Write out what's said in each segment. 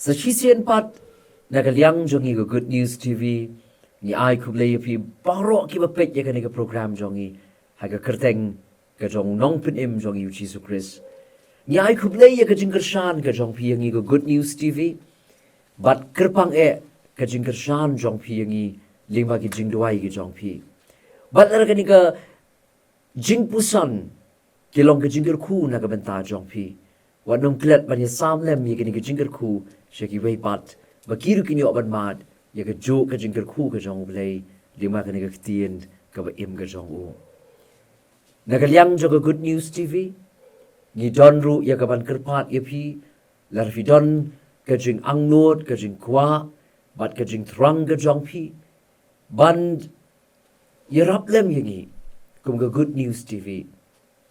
Sa Syiem pat nagaliang jongi go Good News TV ni ai ku Blei pi baro ki bapet ya kan program jongi ha ka kyrteng ka jong nong pin im jongi U Jisu Khrist ni ai ku Blei ya ka jingkershan ka jong pi yangi go Good News TV bat kerpang ka jingkershan jong pi yangi lima ki jingduai ki jong pi bat ara kan ka jingpuson kilong ka jingker khu na ka benta jong pi wanong klet ban ya samlem ya kan ka jingker khu sheki wei pat bakiru kinyo ban mad ya ka jo ka jingker khu ka jong Blei lima ka Ka Ktien ka ba im ka jong u nagaliang jo ka Good News TV ni don ru ya ka ban kerpat ya pi lar fi don ka jing angnot ka jing kwa bat ka jing thrang ka jong pi ban iarap lem yangi kum ka Good News TV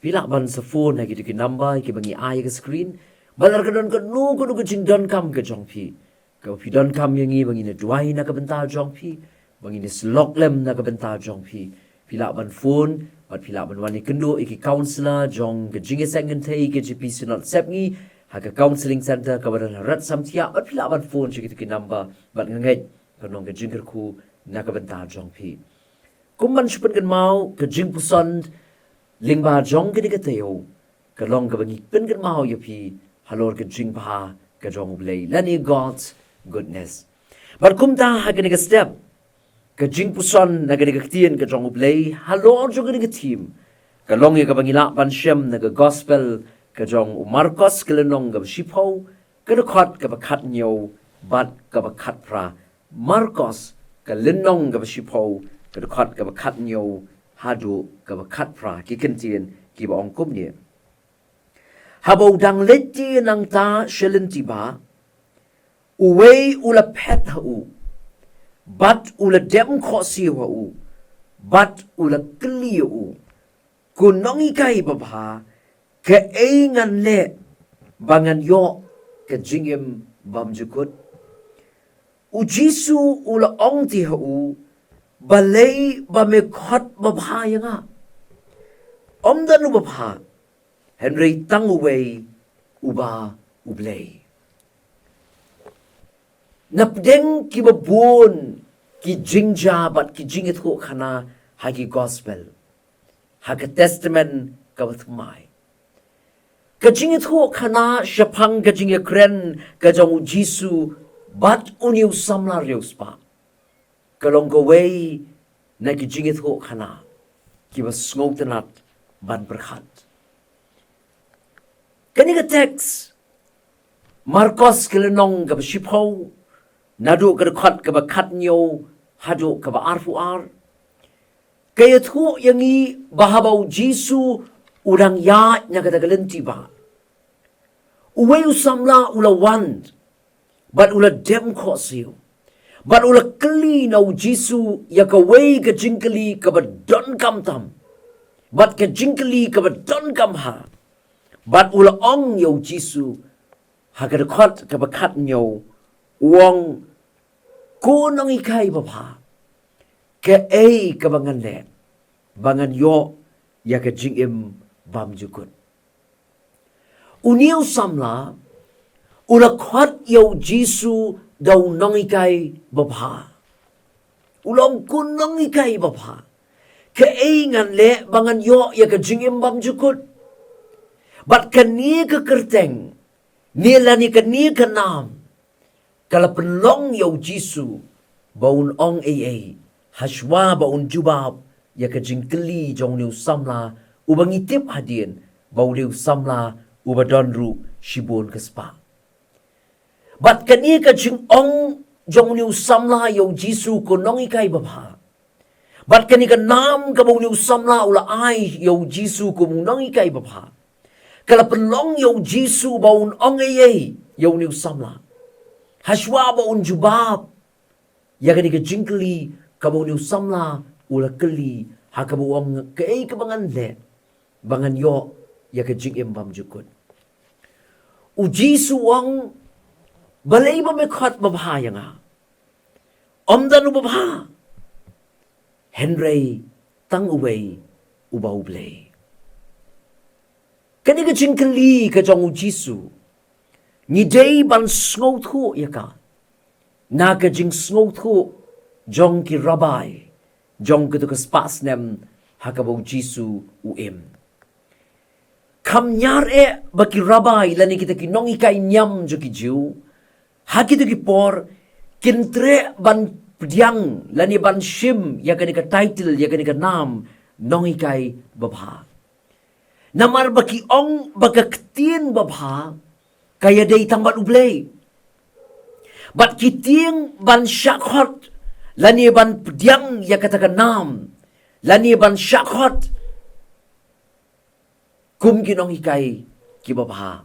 pila ban sa phone na ki number ki bangi ai ka screen balar ka don ka nu ka jing don kam ka jong pi ka pi don kam yangi bangi na duai na ka benta jong pi bangi ni slok lem na ka benta jong pi pila ban phone bat pila ban wani kendo iki counselor jong ka jing sengen thei ke GP sinot sepngi ha ka counseling center ka baran rat samthia bat pila ban phone chi ki number bat ngai ka nong ka jing ka khu na ka benta jong pi kumman chupan kan mau ka jingpuson lingba jong ka teo ka long ka bangi pen kan mau ya pi halor ka jingpha ka jong Blei lani God's goodness but kumta ha ka step ka jingpuson na ka Ktien ka jong Blei halor jo ka team ka long ya ka bangila ban Syiem na ka gospel ka jong Markos ka lenong ka shipo ka khat ka khat nyo bat ka khat pra Markos ka lenong ka shipo ka khat ka khat nyo hadu ka khat pra ki Ktien ki ba ong kum ni habau dang leti nang ta shelenti ba uwei ula pet u bat ula dem khosi u bat ula kli u kunongi kai baba ke eingan le bangan yo ke jingim bam jukut U Jisu ula ong ti u balei ba me khat baba yanga omdan u baba Henry tang uwei uba U Blei napdeng ki babun ki kynja bat ki jingthmu khana ha ki gospel ha ka testament ka bathmai ka jingthmu khana shapang ka jingkren ka jong U Jisu bat uniu samla reuspa kalong ko wei na ki jingthmu khana ki ba sngotenat ban berkhat kani ka text Markos kelenong ka shipo nadu ka khat ka khat nyo hadu ka arfu ar kaya thu yangi bahabau Jisu urang ya nya ka galenti ba uwei usamla ula wand but ula dem khosiu but ula kli na U Jisu ya ka wei ka jingkali ka ba don kam tam but ka jingkali ka ba don kam ha but ula ong yo Jisu ha ka khat ka ba khat nyo wong kunong ikai baba ke ka bangan le bangan yo ya ka jingim bam jukut uniu samla ula khat yo Jisu daw nong ikai baba ulong kunong ikai baba ke ngan le bangan yo ya ka jingim bam jukut bat kani ka kyrteng nilani kani ka nam kala penlong yo Jisu baun ong haswa baun jubab ya ka jingkeli jong liu samla ubangi tip hadien bau liu samla ubadonru shibon kaspa bat kani ka jing ong jong liu samla yo Jisu kunong ikai baba bat kani ka nam ka bau liu samla ula ai yo Jisu kumunong ikai baba kala penlong yo Jisu baun ong yo liu samla haswa baun jubab ya ka jingkeli ka bau liu samla ula keli ha ka bau ong ka bangan le bangan yo ya ka jingim bam jukut U Jisu ong balei ba me khat babha yanga omdan u babha Henry tang uwei uba U Blei kani ka jingkeli ka jong U Jisu Ni day ban snngewbha yaka. Naga jing snngewbha jong ki rabai. Jong ke tu ke spasnem hakabau Jisu uim. Kam nyar baki rabai lani kita ki nong ikai nyam jo ki jiu. Haki tu ki por kintre ban pdiang lani ban shim ya ka title ya ka nam nong ikai babha. Namar baki ong baka ktien babha kaya day tambat U Blei. Bat kitieng ban syakhot lani ban pdiang ya kata nam lani ban syakhot kum kinong ikai ki babha.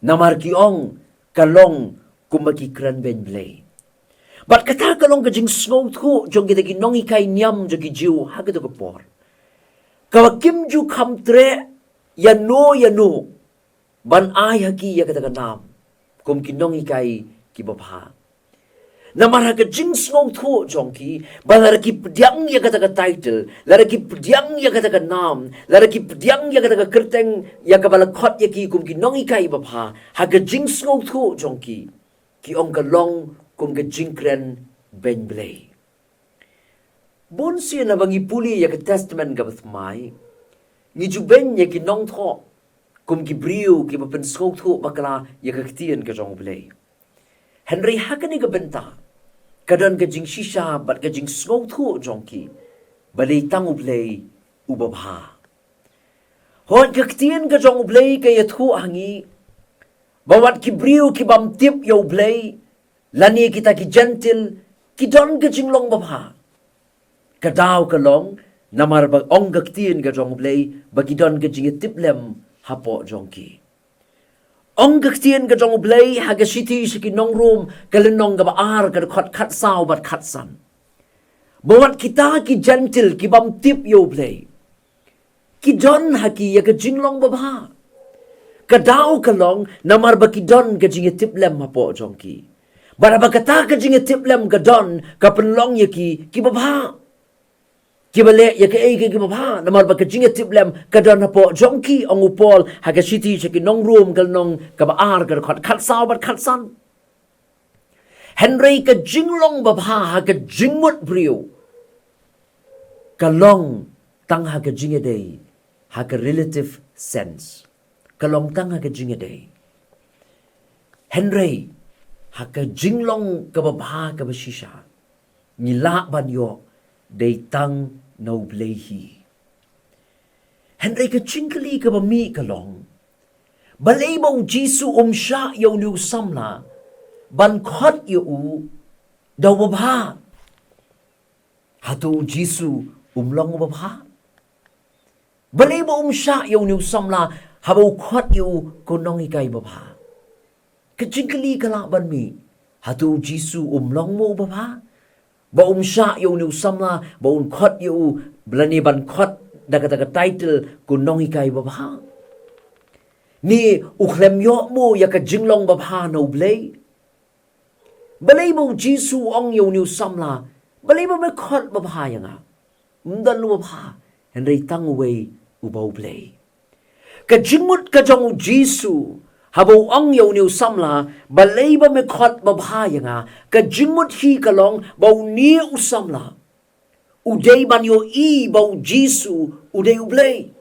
Namar ki ong kalong kumaki kran ben Blei. Bat kata kalong ka jing snngewbha jong kita kinong ikai nyam jo ki jiu hagito ko por. Kawa kim ju kam tre yano ban ay haki ya kata nam kum kinong ikai ki babha. Namara ka jing snngewbha jong ki balara ki pdiang ya kata title lara ki pdiang ya kata nam lara ki pdiang ya kata kyrteng ya ka balakot ya ki kum kinong ikai babha haga jing snngewbha jong ki ong ka long kum ka jing kren ben Blei. Bon siya na bangi puli ya ka testament ka bathmai ngi ju ben ya ki nong tho kum ki briu ki bapen snngewbha bakala ya ka ktien ka jong Blei. Henry hakani ka benta kadon ka jing shisha bat ka jing snngewbha jong ki balei tang U Blei u babha. Hon ka ktien ka jong U Blei ka yathu hangi bawat ki briu ki bam tip yo Blei lani kita ki gentle ki don ka jinglong babha. Kadaw ka long namar bag ong ka ktien ka jong U Blei bagi don ka jing tiplem hapo jong ki. Ong ka ktien ka jong U Blei haga shiti shiki nong room kalenong ka baar ka khot khat saw bat khat san. Bawat kita ki gentle ki bam tip yo Blei. Ki don haki ya ka jinglong babha. Kadaw ka long namar baki don ka jing tiplem hapo jong ki. Baraba kata ka jing tiplem ka don ka penlong ya ki babha. Ki bale ya ka ki babha namar baka jing tiplem ka don hapo jong ki ong upol haga shiti shiki nong room kal nong ka baar ka khot khat saw bat khat san. Henry ka jinglong babha haga jingmut briu. Kalong tang haga jing day haga relative sense. Kalong tang haga jing day. Henry haka jinglong ka babha ka bashisha. Nila ban yo day tang no Blei hi. Henry ka chingkali ka bami kalong. Balay ba U Jisu siya yaw niyo samla. Ban khot yu daw babha. Hato U Jisu long babha. Balay ba siya yaw niyo samla habaw khot yu kunong ikay babha. Kachingkali ka laban mi. Hato U Jisu long mo babha. Ba siya yaw niyo samla ba khot yu blani ban khot daga title kunong ikay babha. Ni ukhlem yo mo ya ka jinglong babha no Blei. Balay mo Jisu ong yaw niyo samla. Balay mo may khot babha ya nga. Mdan lo babha. Henry tang uwei ubaw Blei. Ka jingmut ka jong Jisu. Habaw ang yaw niyo samla. Balay ba may khot babha ya nga. Ka jingmut hi kalong baw ni usamla. Uday ban yo baw Jisu uday U Blei.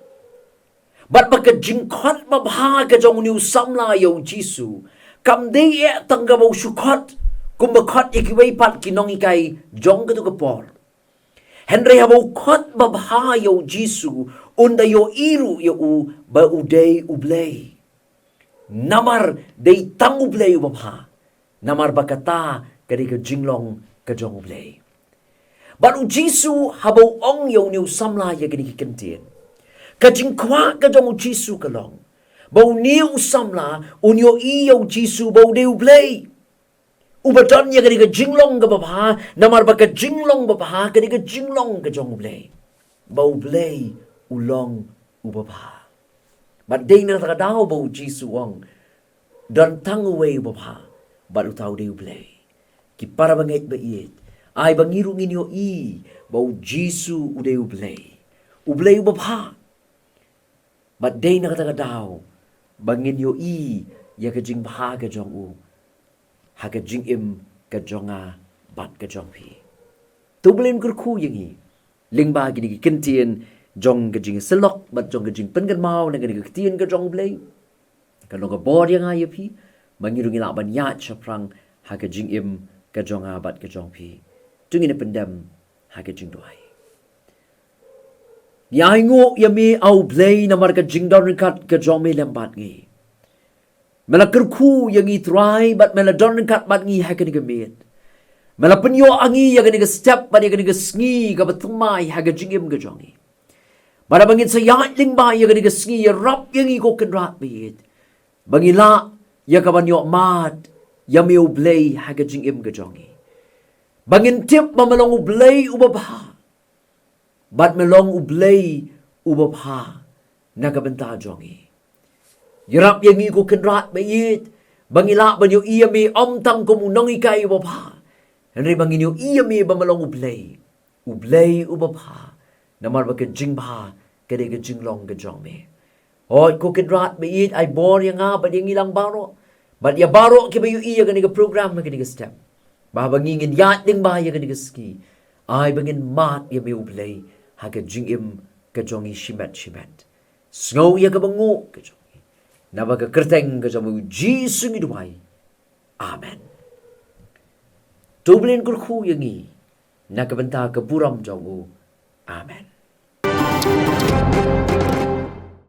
Bat baka jingkot babha ka jong niyo samla yaw Jisu. Kam day tangga baw syukot. Kumbakot ikiwei pat kinong ikay jong ka tukapor. Henry habaw kot babha yaw Jisu. Unda yo iru yaw ba uday U Blei. Namar day tang U Blei babha. Namar bakata kadi ka jinglong ka jong U Blei. But U Jisu habaw ong yaw niyo samla ya kadi kantien. Ka jingkwa ka jong U Jisu kalong. Baw niyo samla unyo yaw Jisu baw day U Blei. Ubadon ya kadi ka jinglong ka babha. Namar baka jinglong babha kadi ka jinglong ka jong U Blei. Baw Blei ulong U babha. But day na takadaw baw Jisu ong. Don tang uwei babha. But utaw day U Blei. Ki para bangait ba iit. Ay bangirong inyo baw Jisu uday U Blei. U Blei babha. But day na katagadaw. Bangin yo ya ka jingpha ka jong u ha ka jingim ka jonga bat ka jong pi tu blin kur khu yang hi lingba gini Ka Ktien jong ka jing selok bat jong ka jing pen kan mau na gini Ka Ktien ka jong blei ka long ka bod yang ai pi mangiru ngila ban ya chaprang ha ka jingim ka jonga bat ka jong pi tu ngin pendam ha ka jing duai ya ngo ya mi au blei na mar ka jing don kat ka jong me lambat ngi mela kerku yang i try bat mela don kat bat ngi ha ka ni ka met mela penyo angi ya ka ni ka step bat ya ka ni ka sngi ka batumai ha ka jingim ka jongi bara bangin sa ya ling ba ya ka ni ka sngi ya rap yang i ko kan rat bet bangila ya ka banyo mat ya mi u blei ha ka jingim ka jongi bangin tip mamalong u blei u babha bat melong u blei u babha na ka benta jongi yarap yang i ko kan rat bet bangila banyo iya mi om tang ko mu nong ikai u babha Henry bangin iya mi bamalong u blei u babha namar ba ka jingpha ka de ka jinglong ka jong me oi ko kidrat be it ai bor yang ba yang ilang baro bat ya baro ke ba yu iya ka ni ka program ka ni ka step ba bangin ya ding ba ya ka ni ka ski ai bangin mat ya mi u blei ha ka jingim ka jongi shimet snow ya ka bangu ka jongi na ba ka kyrteng ka jong U Jisu ngi duai amen Tublin kurku yang i nak benta ke buram jongu. Amen.